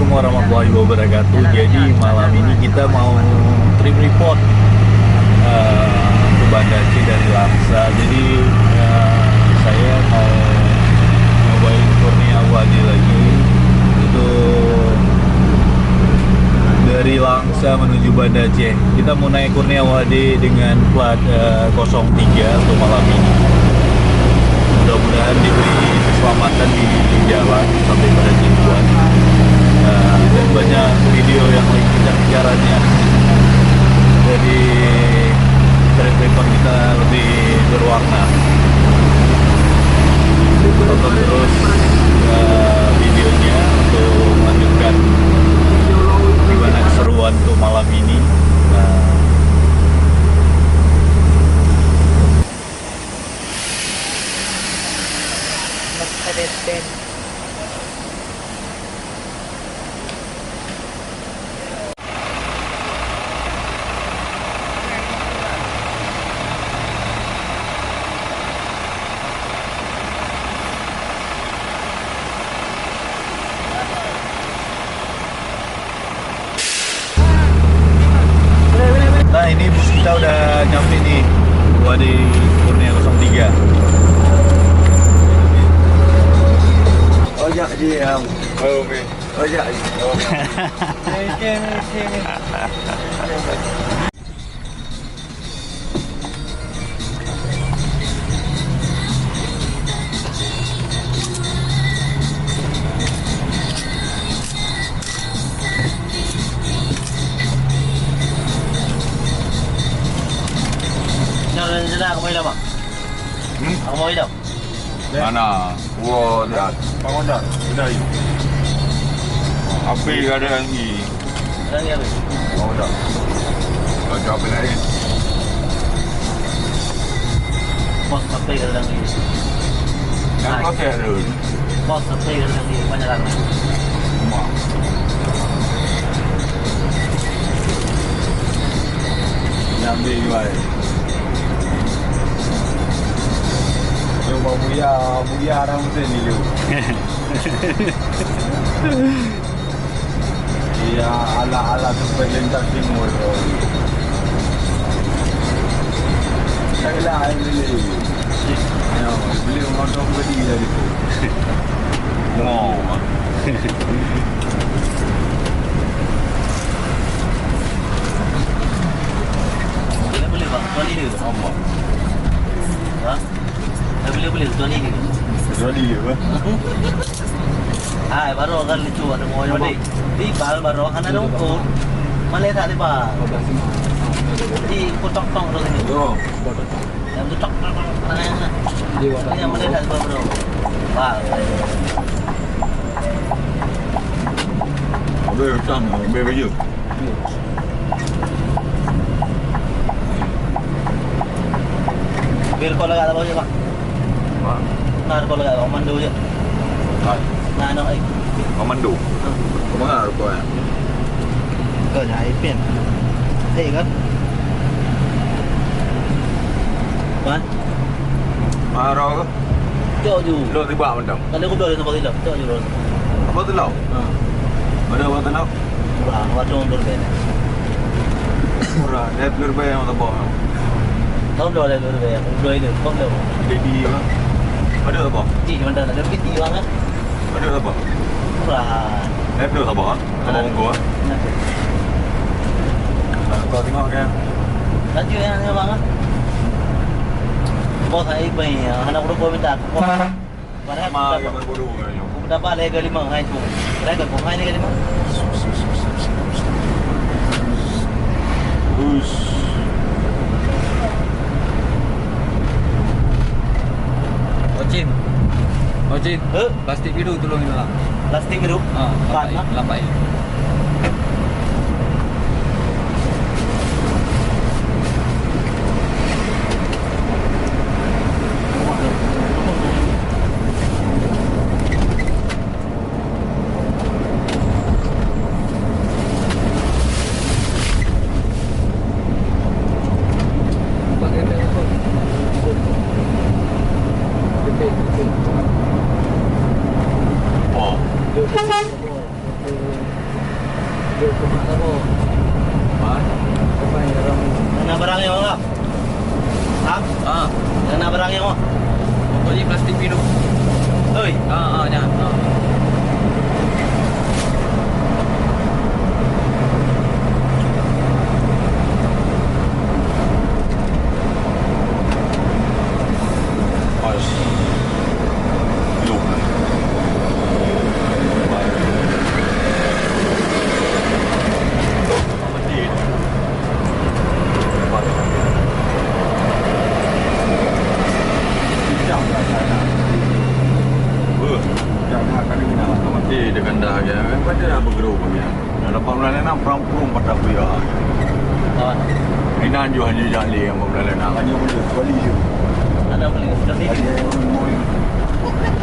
Assalamualaikum warahmatullahi wabarakatuh. Jadi malam ini kita mau trip report ke Banda Aceh dari Langsa. Jadi saya mau nyobain Kurnia Wadi lagi. Itu dari Langsa menuju Banda Aceh. Kita mau naik Kurnia Wadi dengan plat 03 untuk malam ini. Mudah-mudahan diberi keselamatan di jalan sampai pada tujuan. Dan banyak video yang lagi kejar-kejarannya. Jadi trip report kita lebih berwarna. Tonton terus videonya untuk melanjutkan gimana keseruan untuk malam ini. Nah, ini bus kita udah nyampe nih, Wadi Kurnia 03. Ojak dia. Oh, okay. Ojak. Jangan kamu hidup, Pak. Kamu hidup. Mana? Wah, dia. Pangoda, udah yuk. Api ada lagi. Lagi apa? Oh, dah. Ada apa lagi? Bos sampai ke dalam ini. Yang kloter tu. Bos sampai ke dalam ini banyak lagi. Rumah. Nyambil jual. Rumah buya orang mesti ni lu. Iya, ala tempat lintas timur. Saya lah beli. Ayo, beli motor beli dari tu. Wow. Boleh bang, tuan ini tu. Apa? Ha? Boleh tuan ini. Jadi apa? Hai, baru akan lucu ada mau yang ni. Di bal baru akan ada ukut. Malay tak ada bal. Di kotak tong tu ni. Yo. Yang tu tok tangan. Yang Malay tak ada bal. Bal. Ada hutan, ada baju. Bil kau lagak apa je pak? Nah, kau lagak komando je. Hai. Nah, nak ai. Komando. Kemana rupanya? Ke nyai pen. Hey kan? Kan? Marah ke? Jauh ju. Lo tiba macam. Kalau aku boleh tempat hidup, jauh ju. Apa tu lau? Ada apa tu lau? Murah, macam orang berbeza. Murah. Dia telur bayar atau apa? Tahu dah ada berbeza. Dua itu, kau tahu. Baby apa? Ada apa? Cik mana ada piti bang kan? Ada apa? Murah. Dia telur apa? Ada ongkos. Kau tengok kan? Lanjut yang bang kan? Bos saya bayi, anak udah bawa minta. Mana Sama yang berbodoh kan? dapat lega 5 hai tu. Lega kau hai lega 5. Ush. Ocin, plastik biru tolong ini lah. Plastik biru. Lampai. Mana barangnya orang? Ha? Ah, Mana barangnya orang? pokok je plastik biru. Oi, Jangan. Pas. Belum. Masjid. Mesti dengan dah ya. Pada dah bergerak ya. Dalam bulan enam perampung pada pria. kawan. Inan jo hanya jali yang bulan enam. Hanya boleh kali je. Ada beli sudah ni. Ada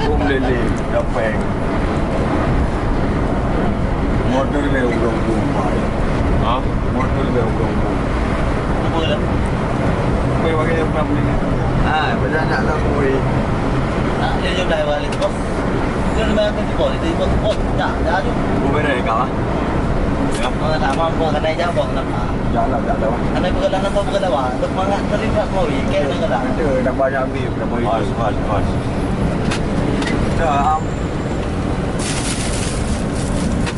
rum lele dapat. Motor le urang-urang. Ha? Motor le urang-urang. Apa lah? Kau pakai yang pernah beli ni? Banyak lah kau. Tak, dia jom dah balik bos. Dia nak bayar ke bos, itu bos tak, dah tu. Kau beri kau ah? Ya. Tak mampu kan naik jauh kenapa? Jalan tak ada. Kan naik bergerak nampak bergerak wah. Untuk mangat terlibat mau ikan nak gerak. Ada dah banyak ambil, dah banyak. Pas. Dah am.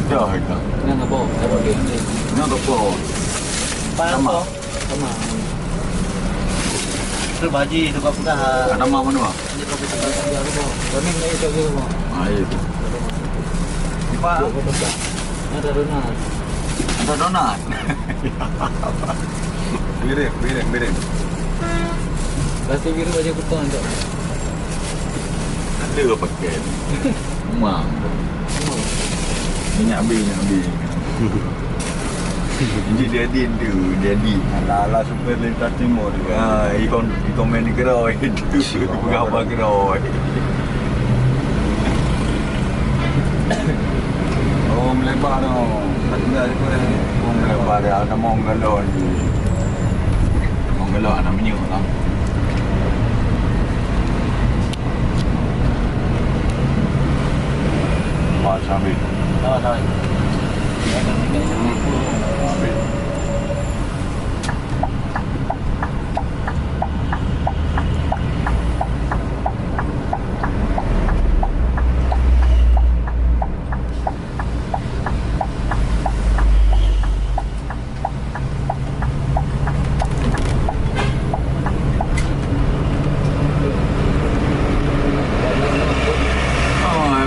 Dah itu. Jangan apa. Nak apa? Panas Sama. kau. Sama. Tu baji tu kau pun dah. Ada mak mana? Ini kau bisa beli dia apa? Kami nak itu je apa? Itu. Pak, Ada donat. ada donat. Biring. Plastik biru aja kutan tu. Ada ke pakai? Mak. Minyak habis. Ini dia din tu, dia di. Ala super lintas timur tu. Ikon main di keroi itu. Berapa keroi. Oh, melebar tu. Tinggal tu. Oh, melebar dia ada Mongolon. Mongolon namanya lah. Pas ambil. Tahu. Ambil.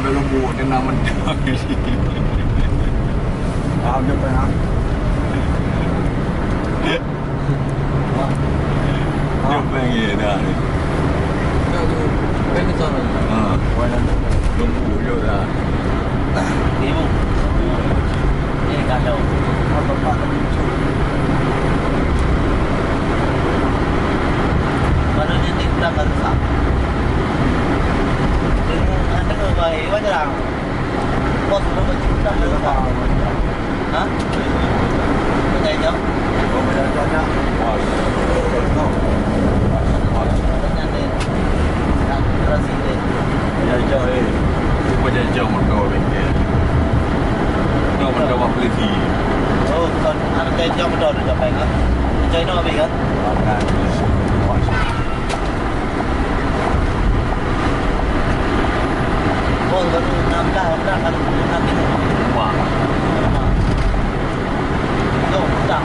Belum buat dia nama dia. Dia pernah. Dia pengen dah ni. Kau tu kan sana. Lumpuh je dah. Ibu. Ini kacau. Baru ni tidak bersah. Ada ke baik macam mana? Bos berapa juta bersah? Ha? Macam itu? Kau banyak-banyak. Pas. Tanya dia. Tak terasi dia. Jajah Cuba jajah mereka bengkel. Kau mereka buat peliti. Oh, kon anak dia jauh betul dah baik kan? Macam itu habis kan? Makan. Pas. Oh, baru 16 kan nanti. Wah. Itu tak.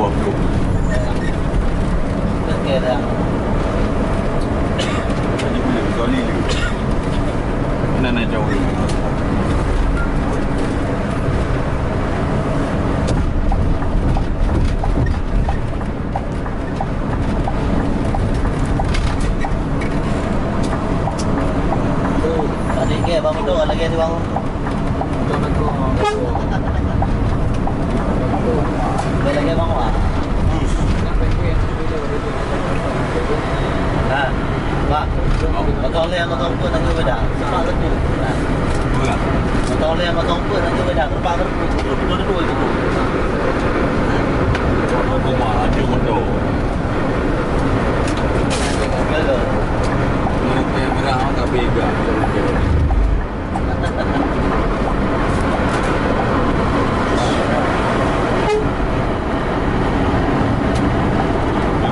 bawah tu. Okey dah. Jadi bila kali ni. Mana nak jauh ni? Tadi ke bang betul lagi di bang. Betul aku. Lagi bang wah. Sampai ke yang video itu. Ha. Pak. Betul le yang betul pun nanti beda. Cepat teku. Betul. Betul le yang betul pun nanti beda. Cepat teku. Betul itu. Aku mah ada motor. Betul. Kamera awak tak pegang.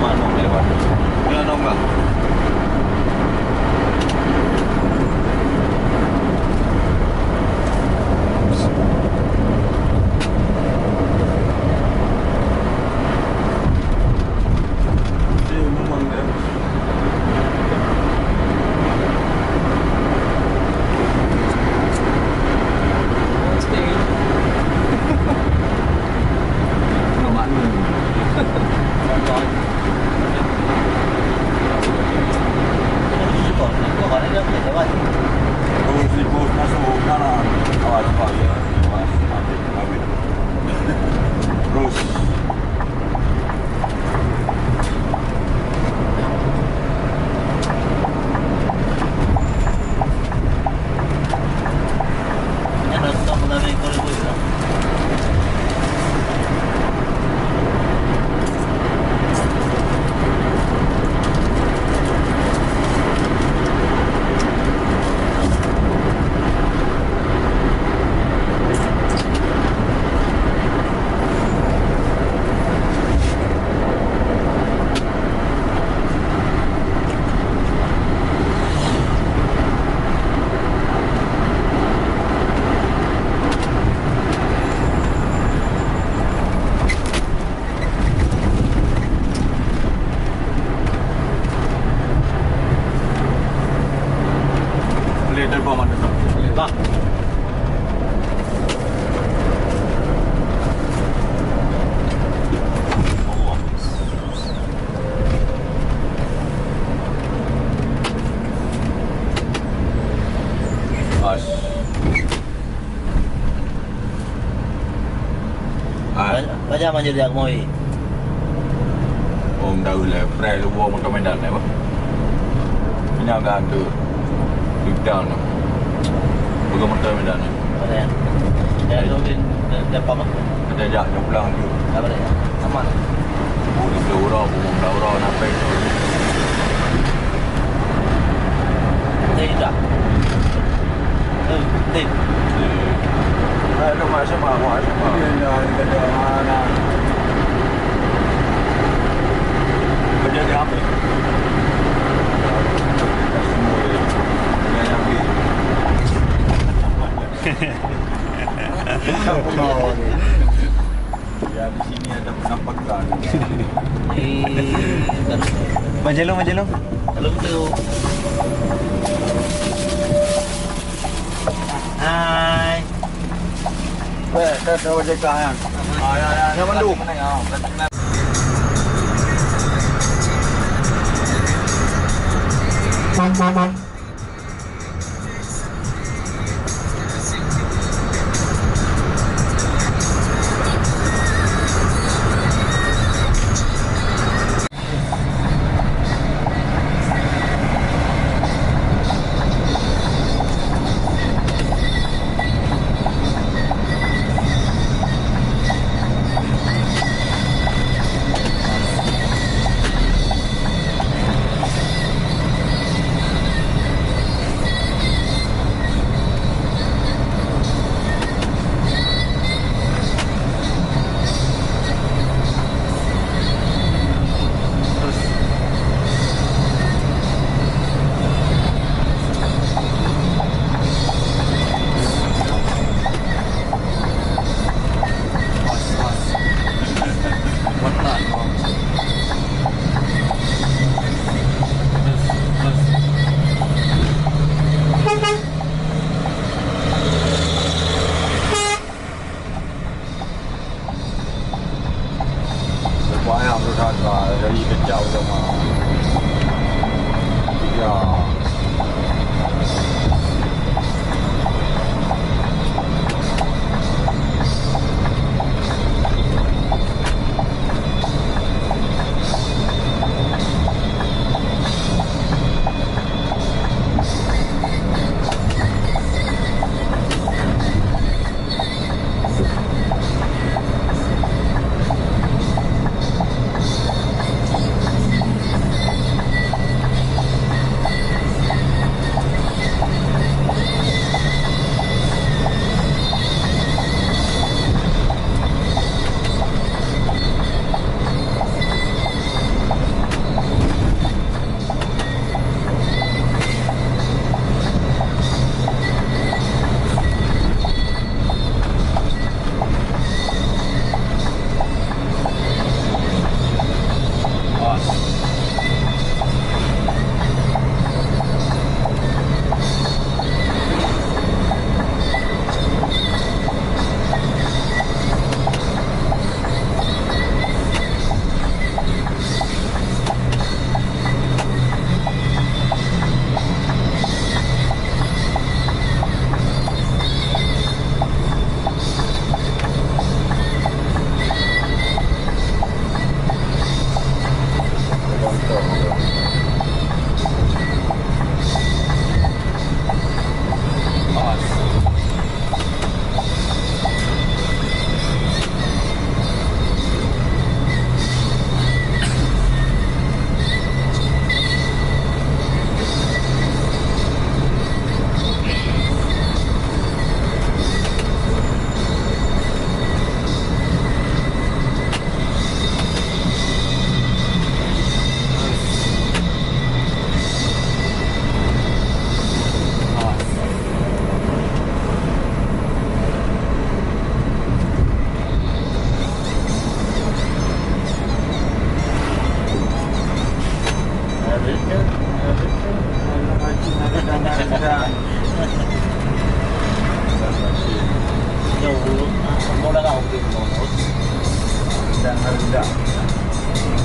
Mana lewat? Ya nombor. Terus Yang dah tak pernah main kau itu. boleh terbang mana tu? Bang. As. Baca manjur jak moi. Om dah ulai pray lu bawa motor Medan ni apa? Ini agak tu. Deep down tu. Bukan motor Medan ni. Ada yang. Ya tu dapat mak. Ada jak dia pulang tu. Apa dia? Aman. Oh, di Blora, Blora sampai tu. Tidak. Tidak. Ada masa bawa sama. Dia ada mana. Kerja dia apa? Dia ambil. Ya di sini ada penampakan. Majalong. Kalau tu. Hai. Dah wajah kan. Ya. Yang mandu. Wayang tu dah dari kejauh sama. Ya.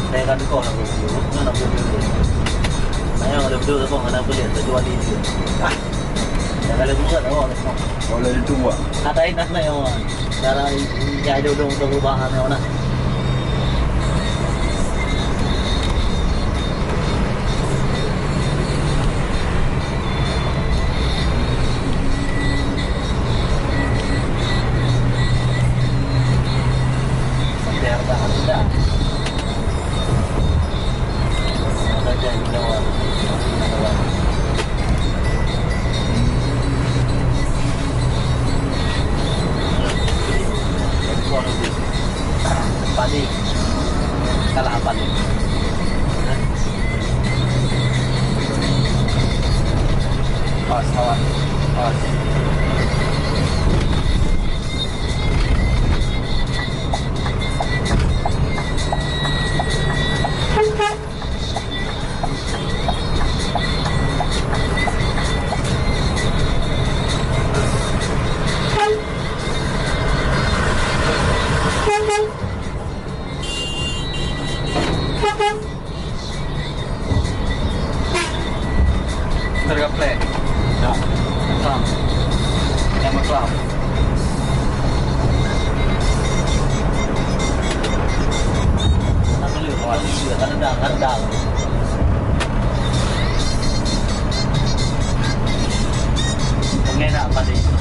Saya akan kau nak dulu, nak dulu. Saya ada betul apa nak boleh terjual di sini. Jangan lagi buat awak nak. Boleh itu buat. Kata ini nak yang awak. Cara jadi udah perubahan yang mana. Panik, kalah panik. Pas kawan. Pas. Harga play. Ya. Kelam, yang kelam. Nak beli kawan dia, kadang. Pengenak pada itu.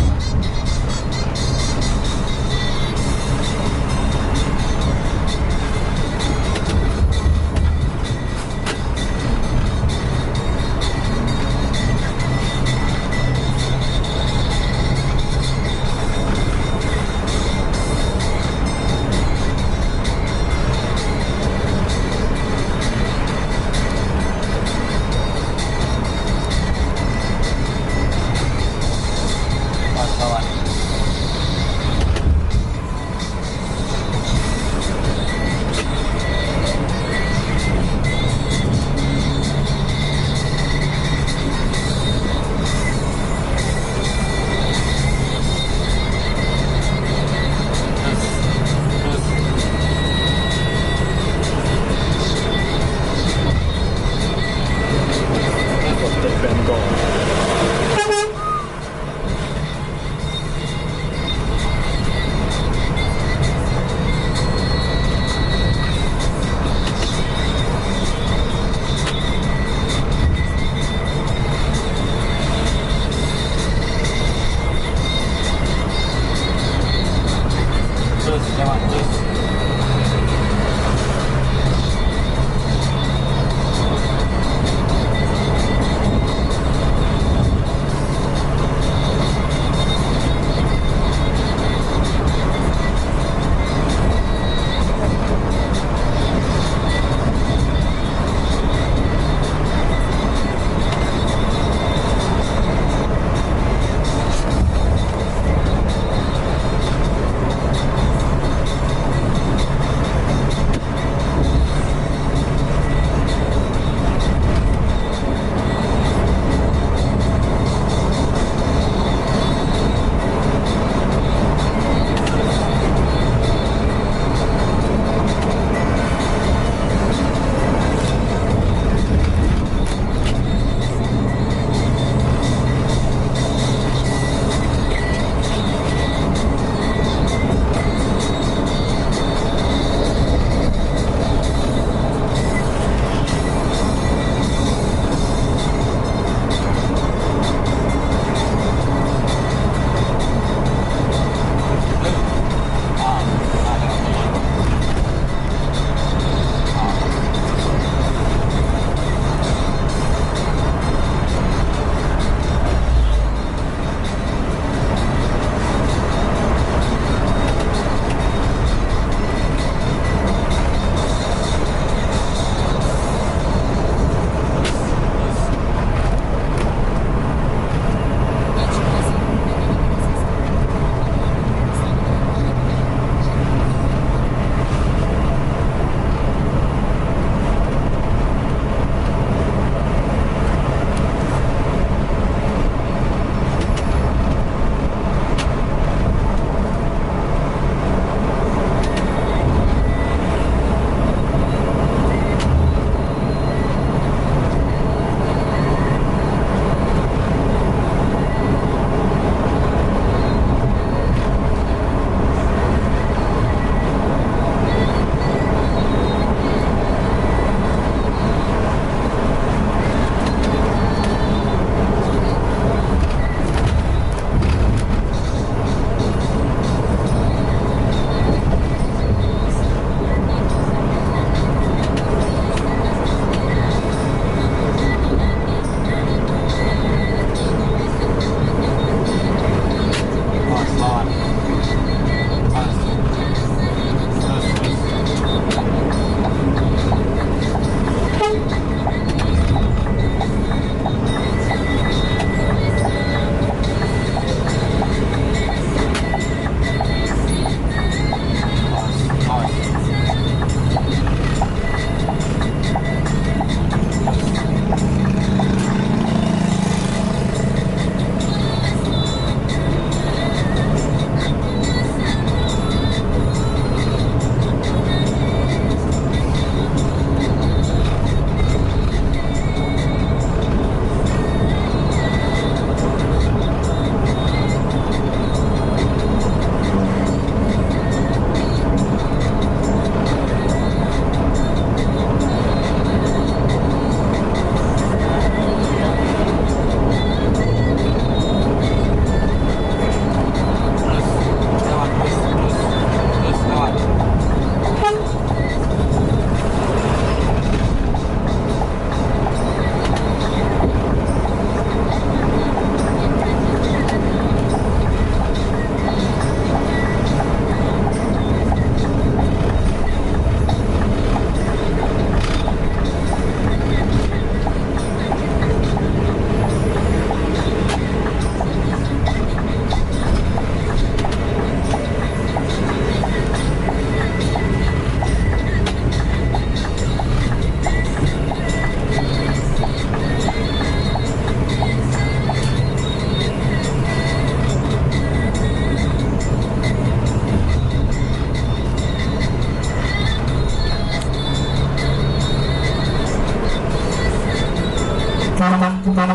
Jom-jom lah.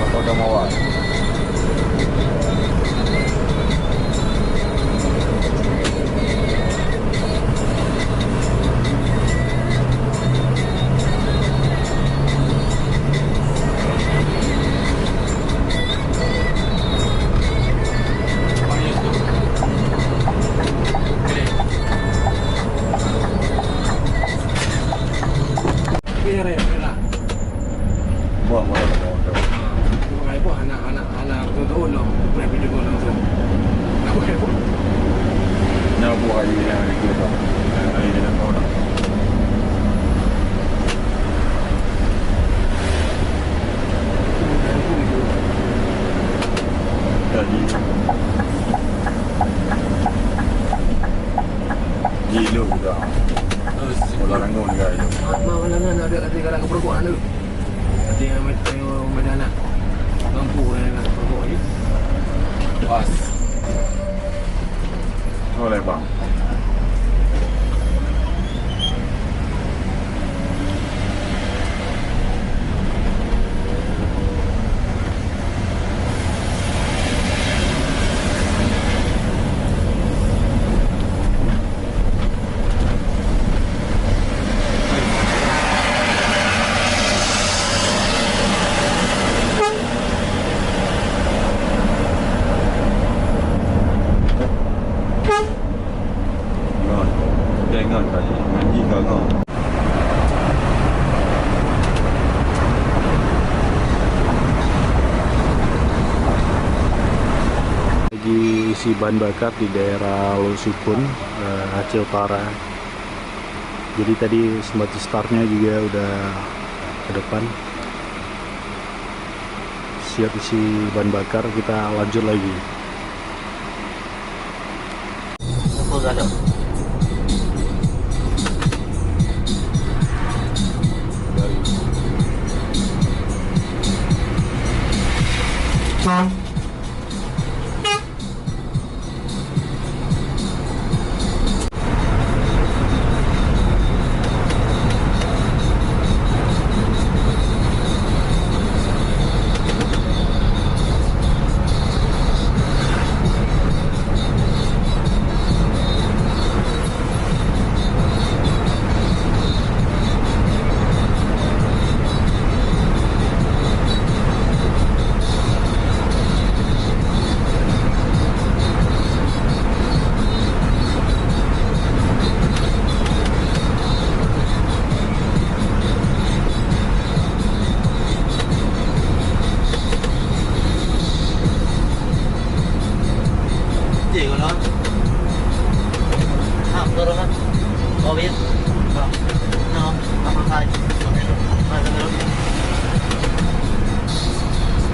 Apa dah mau awak? Buang motor. Nak buat air yang itu dah. Air dia dah tahu dah. Jadi gila juga. Orang Ranggong juga itu. Malam ada kadang keperluan tu. Ada yang macam anak lampu dan pergok ni. Pas. Boleh bang. Ngon tadi. Ngaji kau ngon. Lagi isi bahan bakar di daerah Losukun, Aceh Utara. Jadi tadi smart startnya juga udah ke depan. Siap isi bahan bakar, kita lanjut lagi. Apa gak ada? Gì của nó? Học tôi đó. Có biết. Không. Nó học bằng tay. Mà cái đó.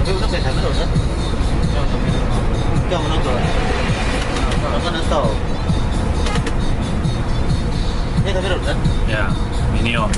Cái nó phải thắng rồi đó. Cho nó rồi. Nó có nó tổ. Ini kami udah. Ya, Minion.